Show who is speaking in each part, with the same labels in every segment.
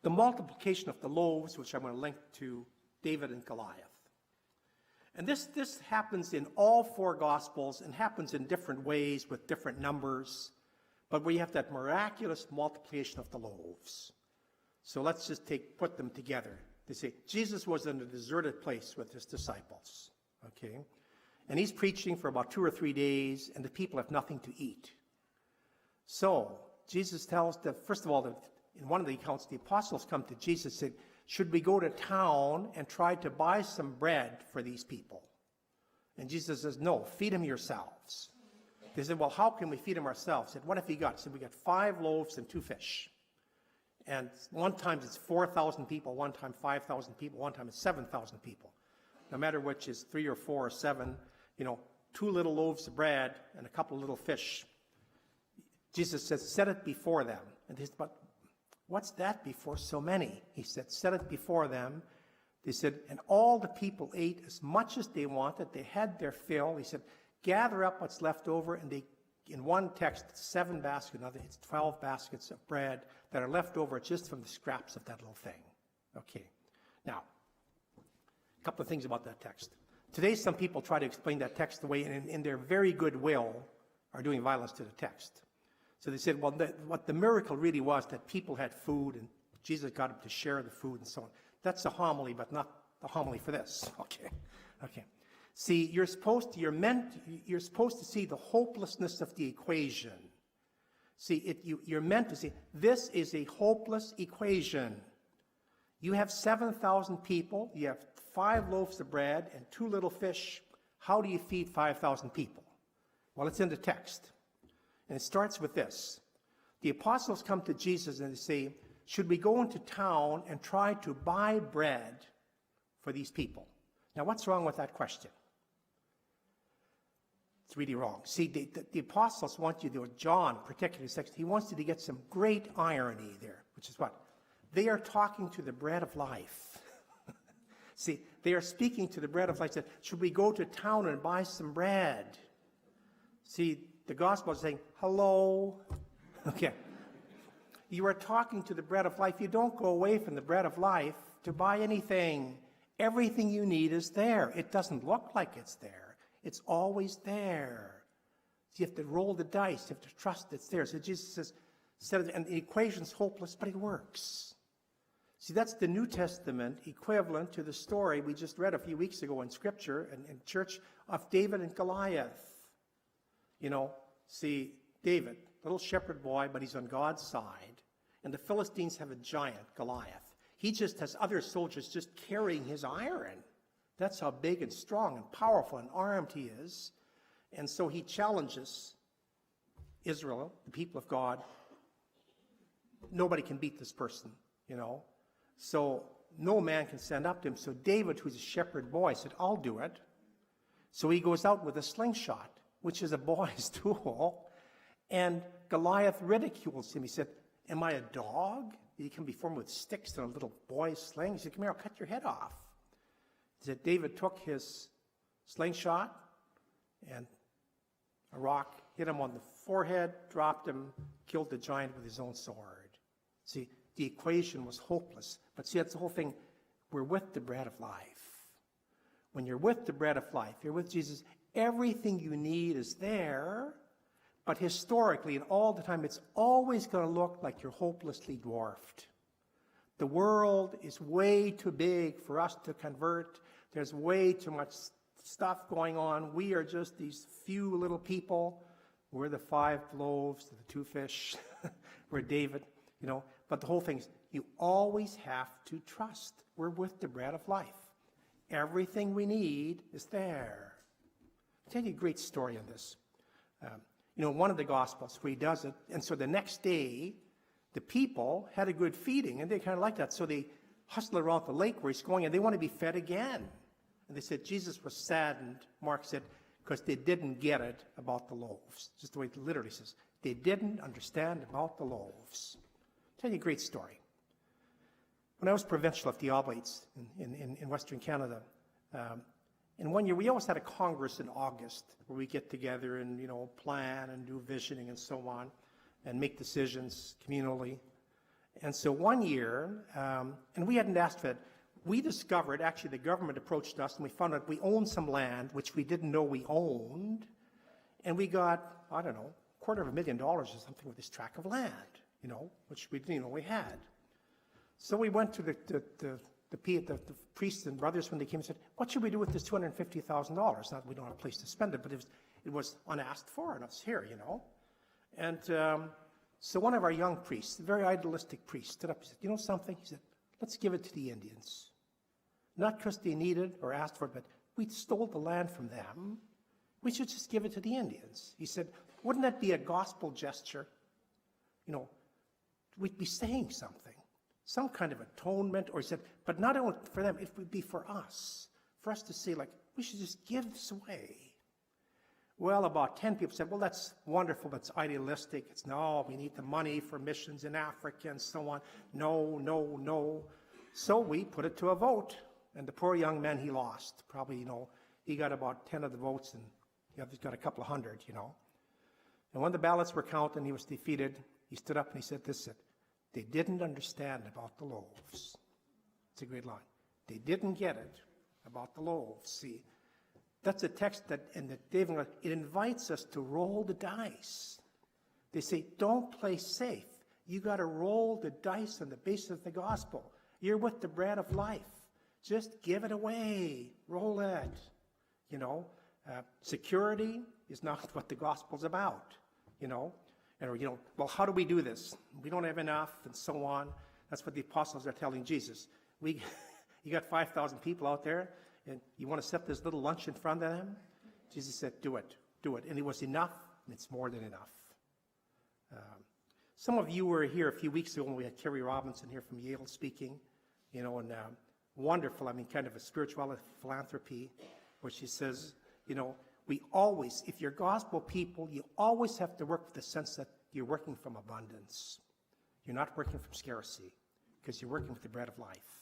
Speaker 1: the multiplication of the loaves, which I'm going to link to David and Goliath. And this happens in all four Gospels and happens in different ways with different numbers, but we have that miraculous multiplication of the loaves. So let's just put them together. They say Jesus was in a deserted place with his disciples, okay? And he's preaching for about 2 or 3 days, and the people have nothing to eat. So Jesus tells them, first of all, in one of the accounts, the apostles come to Jesus and say, should we go to town and try to buy some bread for these people? And Jesus says, no, feed them yourselves. They said, well, how can we feed them ourselves? He said, what have you got? He said, we got 5 loaves and 2 fish. And one time it's 4,000 people, one time 5,000 people, one time it's 7,000 people. No matter which is 3 or 4 or 7, 2 little loaves of bread and a couple of little fish. Jesus says, set it before them. And they said, but what's that before so many? He said, set it before them. They said, and all the people ate as much as they wanted. They had their fill. He said, gather up what's left over. And they, in one text, it's 7 baskets, another it's 12 baskets of bread that are left over just from the scraps of that little thing. Okay. Now, a couple of things about that text. Today, some people try to explain that text away and in their very good will are doing violence to the text. So they said, well, what the miracle really was that people had food and Jesus got them to share the food and so on. That's a homily, but not a homily for this. Okay. See, you're supposed to see the hopelessness of the equation. See, you're meant to see, this is a hopeless equation. You have 7,000 people, you have 5 loaves of bread and 2 little fish. How do you feed 5,000 people? Well, it's in the text. And it starts with this. The apostles come to Jesus and they say, should we go into town and try to buy bread for these people? Now, what's wrong with that question? It's really wrong. See, the apostles want you to, John particularly, he wants you to get some great irony there, which is what? They are talking to the bread of life. See, they are speaking to the bread of life. Said, should we go to town and buy some bread? See, the gospel is saying, hello. Okay. You are talking to the bread of life. You don't go away from the bread of life to buy anything. Everything you need is there. It doesn't look like it's there. It's always there. So you have to roll the dice. You have to trust it's there. So Jesus says, and the equation's hopeless, but it works. See, that's the New Testament equivalent to the story we just read a few weeks ago in Scripture and in church of David and Goliath. See, David, little shepherd boy, but he's on God's side. And the Philistines have a giant, Goliath. He just has other soldiers just carrying his iron. That's how big and strong and powerful and armed he is. And so he challenges Israel, the people of God. Nobody can beat this person, So no man can stand up to him. So David, who's a shepherd boy, said, I'll do it. So he goes out with a slingshot, which is a boy's tool, and Goliath ridicules him. He said, am I a dog? You can be formed with sticks and a little boy's sling. He said, come here, I'll cut your head off. He said, David took his slingshot, and a rock hit him on the forehead, dropped him, killed the giant with his own sword. See, the equation was hopeless. But see, that's the whole thing. We're with the bread of life. When you're with the bread of life, you're with Jesus, everything you need is there, but historically and all the time, it's always going to look like you're hopelessly dwarfed. The world is way too big for us to convert. There's way too much stuff going on. We are just these few little people. We're the 5 loaves, the 2 fish. We're David, But the whole thing is, you always have to trust. We're with the bread of life. Everything we need is there. I'll tell you a great story on this. One of the Gospels where he does it, and so the next day, the people had a good feeding, and they kind of like that. So they hustle around the lake where he's going, and they want to be fed again. And they said Jesus was saddened, Mark said, because they didn't get it about the loaves. Just the way it literally says. They didn't understand about the loaves. I'll tell you a great story. When I was provincial of the Oblates in Western Canada, and one year we always had a Congress in August where we get together and, plan and do visioning and so on and make decisions communally. And so one year, and we hadn't asked for it, we discovered, actually the government approached us and we found out we owned some land, which we didn't know we owned. And we got, I don't know, $250,000 or something with this tract of land, which we didn't know we had. So we went to the priests and brothers when they came and said, what should we do with this $250,000? Not that we don't have a place to spend it, but it was unasked for, and it's here, And so one of our young priests, a very idealistic priest, stood up and said, you know something? He said, let's give it to the Indians. Not because they needed or asked for it, but we stole the land from them. We should just give it to the Indians. He said, wouldn't that be a gospel gesture? We'd be saying something, some kind of atonement. Or he said, but not only for them, it would be for us to say, we should just give this away. Well, about 10 people said, well, that's wonderful, but it's idealistic. No, we need the money for missions in Africa and so on. No. So we put it to a vote. And the poor young man, he lost. Probably, he got about 10 of the votes, and the others got a couple of hundred, And when the ballots were counted and he was defeated, he stood up and he said this, they didn't understand about the loaves. It's a great line. They didn't get it about the loaves. See, that's a text that, David, it invites us to roll the dice. They say, don't play safe. You got to roll the dice on the basis of the gospel. You're with the bread of life. Just give it away. Roll it. Security is not what the gospel's about. Well, how do we do this? We don't have enough, and so on. That's what the apostles are telling Jesus. You got 5,000 people out there, and you want to set this little lunch in front of them? Jesus said, do it. And it was enough, and it's more than enough. Some of you were here a few weeks ago when we had Kerry Robinson here from Yale speaking, and wonderful, kind of a spiritual philanthropy, where she says, we always, if you're gospel people, you always have to work with the sense that you're working from abundance. You're not working from scarcity, because you're working with the bread of life,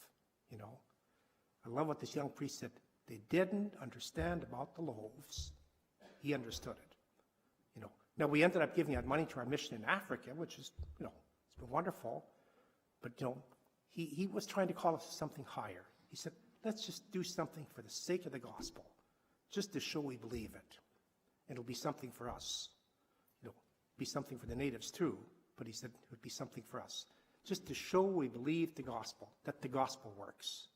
Speaker 1: I love what this young priest said. They didn't understand about the loaves. He understood it. Now we ended up giving that money to our mission in Africa, which is, it's been wonderful. But, he was trying to call us to something higher. He said, let's just do something for the sake of the gospel, just to show we believe it. It'll be something for us. It'll be something for the natives too, but he said it would be something for us, just to show we believe the gospel, that the gospel works.